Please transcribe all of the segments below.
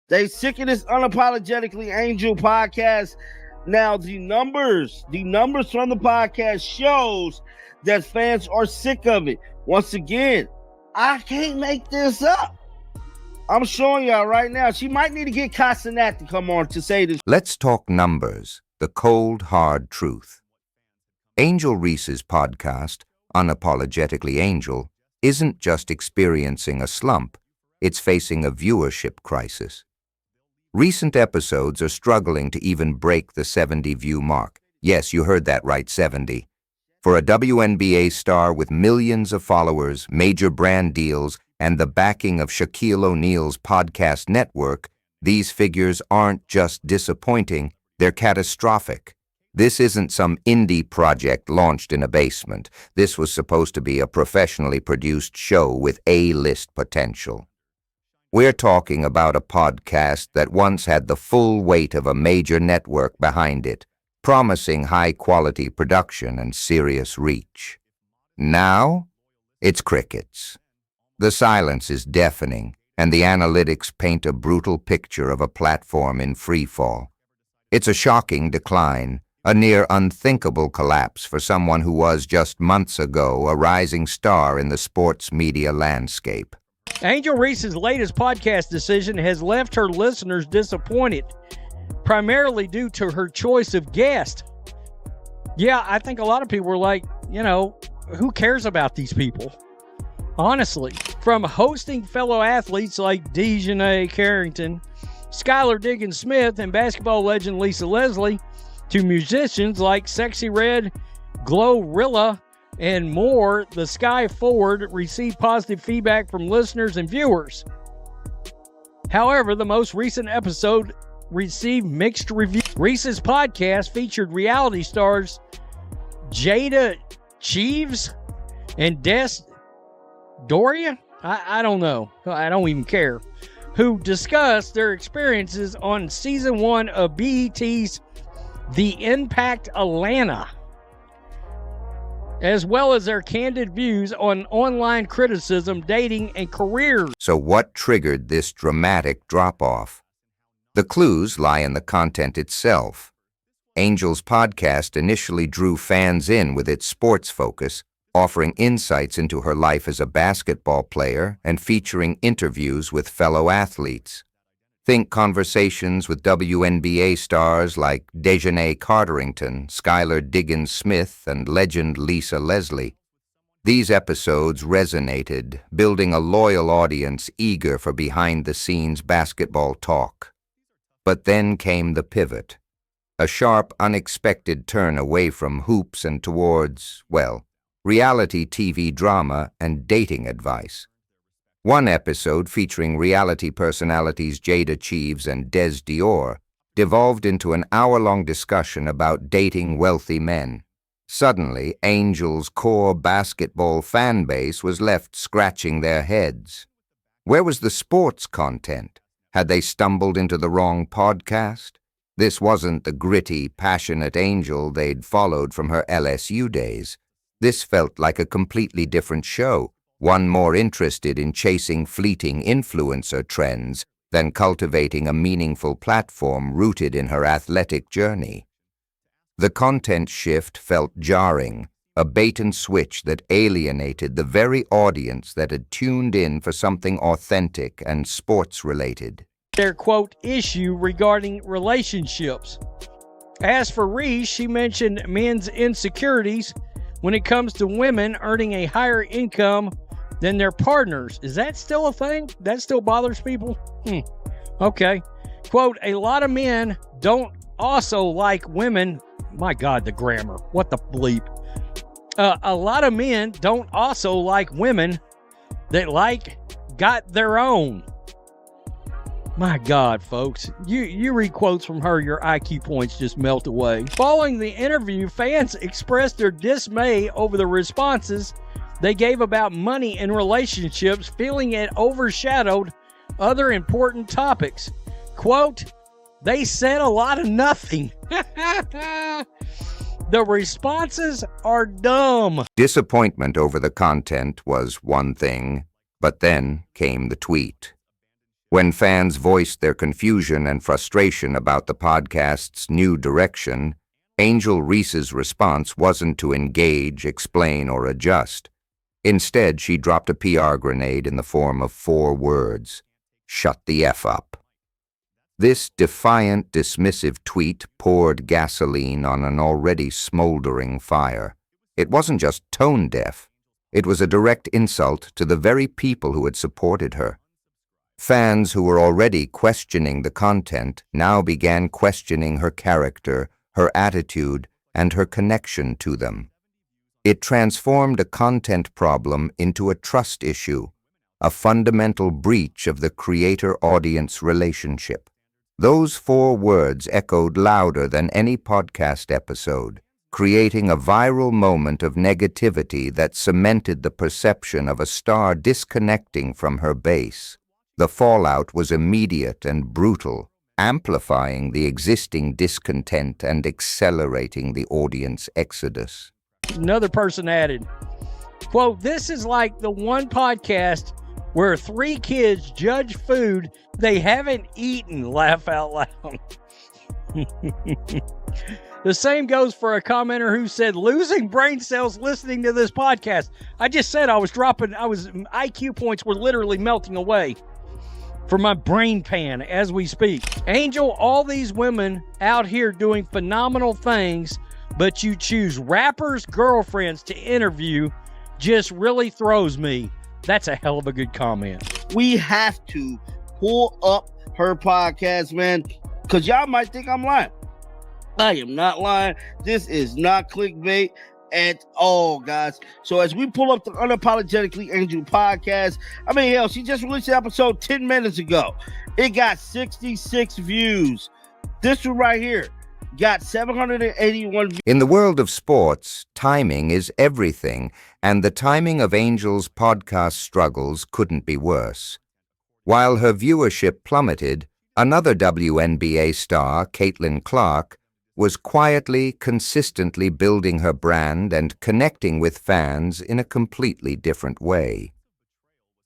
They sick of this unapologetically Angel podcast. Now, the numbers from the podcast shows that fans are sick of it. Once again, I can't make this up. I'm showing y'all right now. She might need to get Casanat to come on to say this. Let's talk numbers, the cold, hard truth. Angel Reese's podcast, Unapologetically Angel, isn't just experiencing a slump, it's facing a viewership crisis. Recent episodes are struggling to even break the 70 view mark. Yes, you heard that right, 70. For a WNBA star with millions of followers, major brand deals, and the backing of Shaquille O'Neal's podcast network, these figures aren't just disappointing, they're catastrophic. This isn't some indie project launched in a basement. This was supposed to be a professionally produced show with A-list potential. We're talking about a podcast that once had the full weight of a major network behind it, promising high-quality production and serious reach. Now, it's crickets. The silence is deafening, and the analytics paint a brutal picture of a platform in freefall. It's a shocking decline, a near unthinkable collapse for someone who was just months ago a rising star in the sports media landscape. Angel Reese's latest podcast decision has left her listeners disappointed, primarily due to her choice of guest. Yeah, I think a lot of people were like, who cares about these people? Honestly, from hosting fellow athletes like Dejanay Carrington, Skylar Diggins-Smith, and basketball legend Lisa Leslie, to musicians like Sexy Red, Glorilla, and more, the Sky Forward received positive feedback from listeners and viewers. However, the most recent episode received mixed reviews. Reese's podcast featured reality stars Jada Cheeves and Des Doria? I don't know. I don't even care. Who discussed their experiences on season 1 of BET's The Impact Atlanta, as well as their candid views on online criticism, dating, and careers. So what triggered this dramatic drop-off? The clues lie in the content itself. Angel's podcast initially drew fans in with its sports focus, offering insights into her life as a basketball player and featuring interviews with fellow athletes. Think conversations with WNBA stars like Dejanay Carrington, Skylar Diggins-Smith, and legend Lisa Leslie. These episodes resonated, building a loyal audience eager for behind-the-scenes basketball talk. But then came the pivot, a sharp, unexpected turn away from hoops and towards, reality TV drama and dating advice. One episode featuring reality personalities Jada Cheeves and Des Dior devolved into an hour-long discussion about dating wealthy men. Suddenly, Angel's core basketball fan base was left scratching their heads. Where was the sports content? Had they stumbled into the wrong podcast? This wasn't the gritty, passionate Angel they'd followed from her LSU days. This felt like a completely different show, one more interested in chasing fleeting influencer trends than cultivating a meaningful platform rooted in her athletic journey. The content shift felt jarring, a bait-and-switch that alienated the very audience that had tuned in for something authentic and sports-related. Their, quote, issue regarding relationships. As for Reese, she mentioned men's insecurities when it comes to women earning a higher income than their partners. Is that still a thing? That still bothers people? Okay. Quote, a lot of men don't also like women. My God, the grammar. What the bleep? A lot of men don't also like women that got their own. My God, folks. You read quotes from her, your IQ points just melt away. Following the interview, fans expressed their dismay over the responses they gave about money and relationships, feeling it overshadowed other important topics. Quote, they said a lot of nothing. The responses are dumb. Disappointment over the content was one thing, but then came the tweet. When fans voiced their confusion and frustration about the podcast's new direction, Angel Reese's response wasn't to engage, explain, or adjust. Instead, she dropped a PR grenade in the form of 4 words: "Shut the F up." This defiant, dismissive tweet poured gasoline on an already smoldering fire. It wasn't just tone-deaf. It was a direct insult to the very people who had supported her. Fans who were already questioning the content now began questioning her character, her attitude, and her connection to them. It transformed a content problem into a trust issue, a fundamental breach of the creator-audience relationship. Those 4 words echoed louder than any podcast episode, creating a viral moment of negativity that cemented the perception of a star disconnecting from her base. The fallout was immediate and brutal, amplifying the existing discontent and accelerating the audience exodus. Another person added, quote, "This is like the one podcast where 3 kids judge food they haven't eaten, laugh out loud." The same goes for a commenter who said, "Losing brain cells listening to this podcast." I just said IQ points were literally melting away from my brain pan as we speak. Angel, all these women out here doing phenomenal things, but you choose rappers' girlfriends to interview just really throws me. That's a hell of a good comment. We have to pull up her podcast, man, because y'all might think I'm lying. I am not lying. This is not clickbait at all, guys. So as we pull up the Unapologetically Angel podcast, I mean, hell, she just released the episode 10 minutes ago. It got 66 views. This one right here got 781 views. In the world of sports, timing is everything, and the timing of Angel's podcast struggles couldn't be worse. While her viewership plummeted, another WNBA star, Clark, was quietly, consistently building her brand and connecting with fans in a completely different way.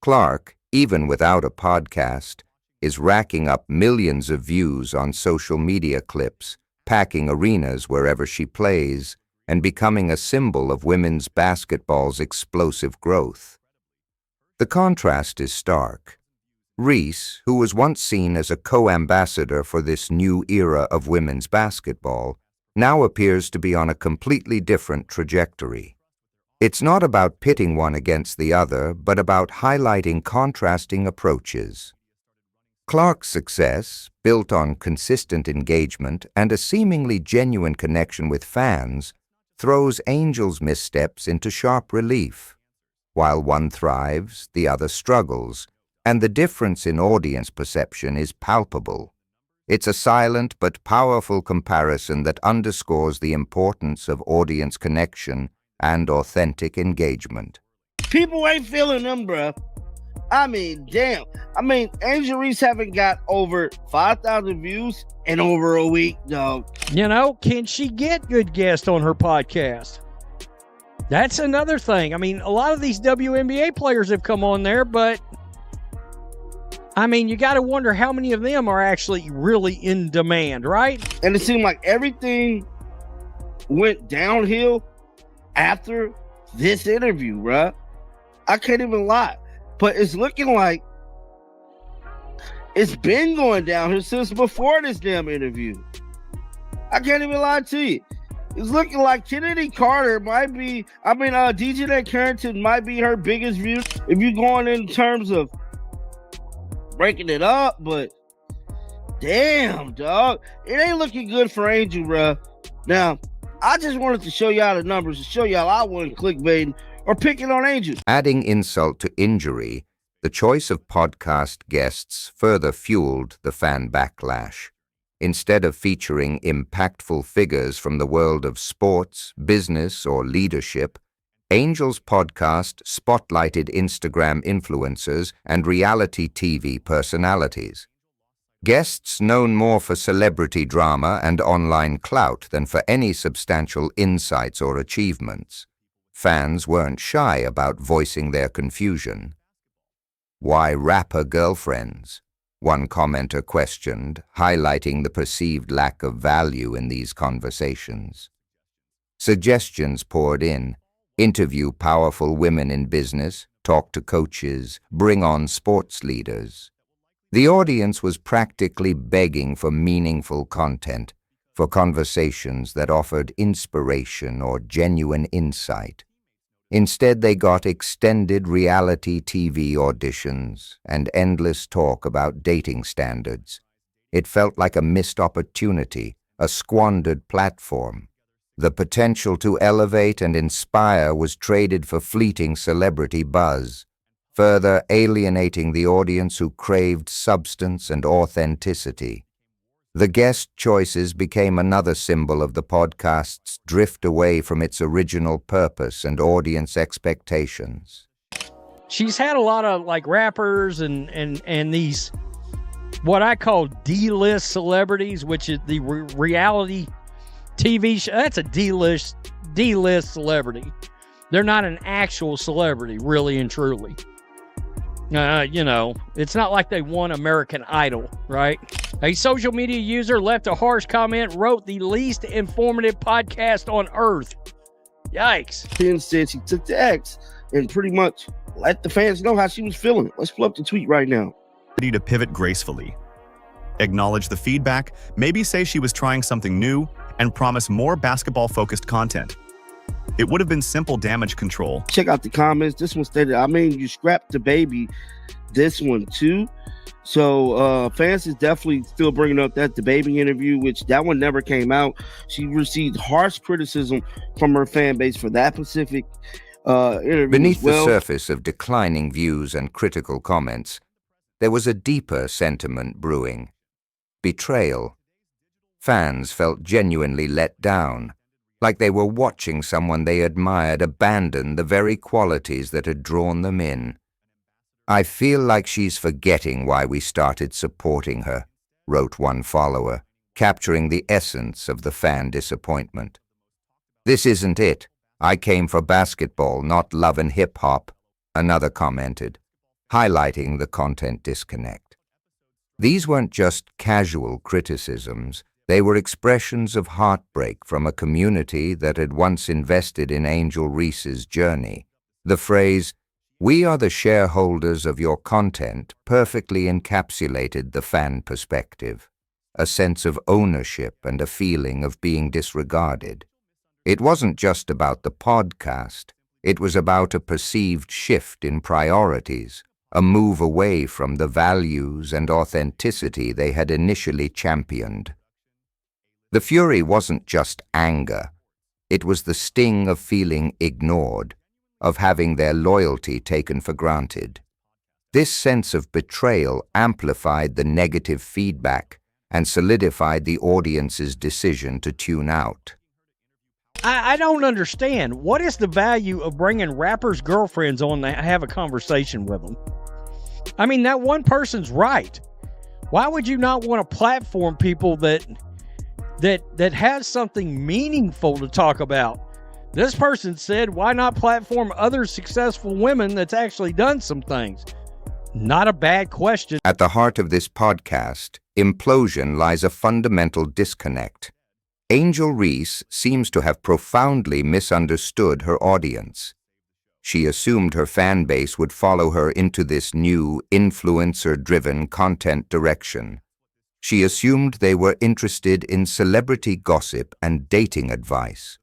Clark, even without a podcast, is racking up millions of views on social media clips, packing arenas wherever she plays, and becoming a symbol of women's basketball's explosive growth. The contrast is stark. Reese, who was once seen as a co-ambassador for this new era of women's basketball, now appears to be on a completely different trajectory. It's not about pitting one against the other, but about highlighting contrasting approaches. Clark's success, built on consistent engagement and a seemingly genuine connection with fans, throws Angel's missteps into sharp relief. While one thrives, the other struggles, and the difference in audience perception is palpable. It's a silent but powerful comparison that underscores the importance of audience connection and authentic engagement. People ain't feeling them, bruh. I mean, damn. I mean, Angel Reese haven't got over 5,000 views in over a week, dog. You know, can she get good guests on her podcast? That's another thing. I mean, a lot of these WNBA players have come on there, but I mean, you got to wonder how many of them are actually really in demand, right? And it seemed like everything went downhill after this interview, bruh. I can't even lie. But it's looking like it's been going downhill since before this damn interview. I can't even lie to you. It's looking like Kennedy Carter might be, DJ Carrington might be her biggest view if you're going in terms of breaking it up, but damn, dog, it ain't looking good for Angel, bruh. Now, I just wanted to show y'all the numbers to show y'all I wasn't clickbaiting or picking on Angel. Adding insult to injury, the choice of podcast guests further fueled the fan backlash. Instead of featuring impactful figures from the world of sports, business, or leadership, Angel's podcast spotlighted Instagram influencers and reality TV personalities. Guests known more for celebrity drama and online clout than for any substantial insights or achievements. Fans weren't shy about voicing their confusion. Why rapper girlfriends? one commenter questioned, highlighting the perceived lack of value in these conversations. Suggestions poured in: interview powerful women in business, talk to coaches, bring on sports leaders. The audience was practically begging for meaningful content, for conversations that offered inspiration or genuine insight. Instead, they got extended reality TV auditions and endless talk about dating standards. It felt like a missed opportunity, a squandered platform. The potential to elevate and inspire was traded for fleeting celebrity buzz, further alienating the audience who craved substance and authenticity. The guest choices became another symbol of the podcast's drift away from its original purpose and audience expectations. She's had a lot of like rappers and these what I call D-list celebrities, which is the reality TV show. That's a D-list celebrity. They're not an actual celebrity, really and truly. It's not like they won American Idol, right? A social media user left a harsh comment, wrote the least informative podcast on earth. Yikes. Penn said she took to X and pretty much let the fans know how she was feeling. Let's pull up the tweet right now. To pivot gracefully, acknowledge the feedback, maybe say she was trying something new, and promise more basketball-focused content. It would have been simple damage control. Check out the comments. This one stated, you scrapped the baby. This one too. So fans is definitely still bringing up that the baby interview, which that one never came out. She received harsh criticism from her fan base for that specific interview. Beneath the surface of declining views and critical comments, there was a deeper sentiment brewing: betrayal. Fans felt genuinely let down, like they were watching someone they admired abandon the very qualities that had drawn them in. "I feel like she's forgetting why we started supporting her," wrote one follower, capturing the essence of the fan disappointment. "This isn't it. I came for basketball, not love and hip-hop," another commented, highlighting the content disconnect. These weren't just casual criticisms. They were expressions of heartbreak from a community that had once invested in Angel Reese's journey. The phrase, "We are the shareholders of your content," perfectly encapsulated the fan perspective, a sense of ownership and a feeling of being disregarded. It wasn't just about the podcast. It was about a perceived shift in priorities, a move away from the values and authenticity they had initially championed. The fury wasn't just anger. It was the sting of feeling ignored, of having their loyalty taken for granted. This sense of betrayal amplified the negative feedback and solidified the audience's decision to tune out. I don't understand. What is the value of bringing rappers' girlfriends on to have a conversation with them? I mean, that one person's right. Why would you not want to platform people that has something meaningful to talk about? This person said, why not platform other successful women that's actually done some things? Not a bad question. At the heart of this podcast, implosion, lies a fundamental disconnect. Angel Reese seems to have profoundly misunderstood her audience. She assumed her fan base would follow her into this new, influencer-driven content direction. She assumed they were interested in celebrity gossip and dating advice.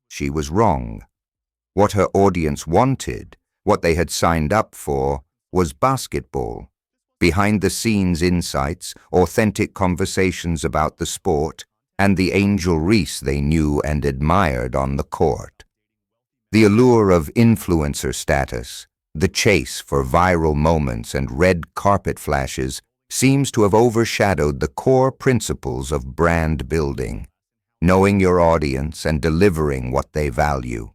She was wrong. What her audience wanted, what they had signed up for, was basketball. Behind-the-scenes insights, authentic conversations about the sport, and the Angel Reese they knew and admired on the court. The allure of influencer status, the chase for viral moments and red carpet flashes seems to have overshadowed the core principles of brand building, knowing your audience and delivering what they value.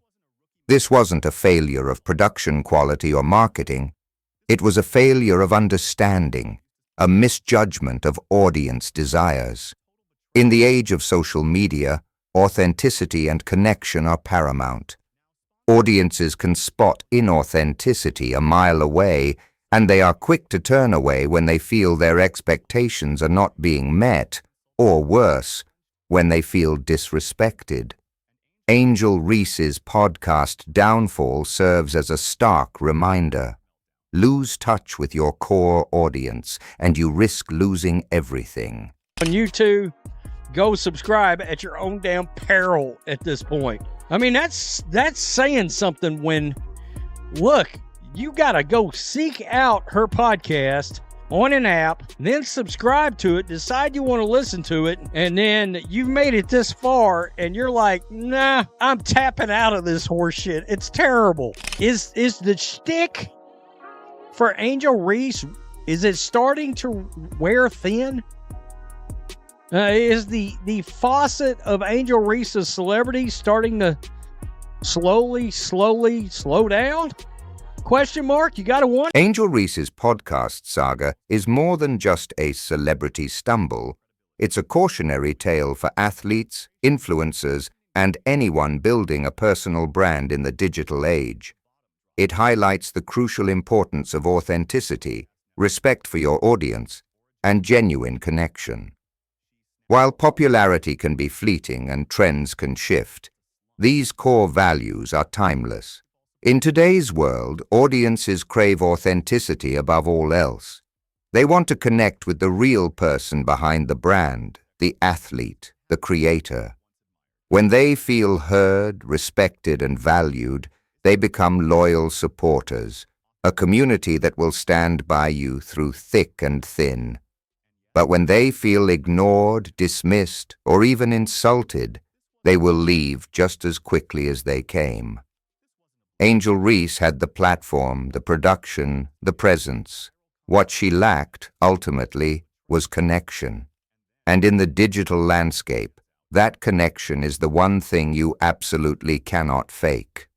This wasn't a failure of production quality or marketing. It was a failure of understanding, a misjudgment of audience desires. In the age of social media, authenticity and connection are paramount. Audiences can spot inauthenticity a mile away and they are quick to turn away when they feel their expectations are not being met, or worse, when they feel disrespected. Angel Reese's podcast downfall serves as a stark reminder. Lose touch with your core audience, and you risk losing everything. On you two, go subscribe at your own damn peril at this point. I mean, that's saying something when, look, you gotta go seek out her podcast on an app, then subscribe to it, decide you want to listen to it, and then you've made it this far, and you're like, nah, I'm tapping out of this horse shit. It's terrible. Is the shtick for Angel Reese, is it starting to wear thin? Is the faucet of Angel Reese's celebrity starting to slowly slow down? Question mark? You gotta wonder. Angel Reese's podcast saga is more than just a celebrity stumble. It's a cautionary tale for athletes, influencers, and anyone building a personal brand in the digital age. It highlights the crucial importance of authenticity, respect for your audience, and genuine connection. While popularity can be fleeting and trends can shift, these core values are timeless. In today's world, audiences crave authenticity above all else. They want to connect with the real person behind the brand, the athlete, the creator. When they feel heard, respected, and valued, they become loyal supporters, a community that will stand by you through thick and thin. But when they feel ignored, dismissed, or even insulted, they will leave just as quickly as they came. Angel Reese had the platform, the production, the presence. What she lacked, ultimately, was connection. And in the digital landscape, that connection is the one thing you absolutely cannot fake.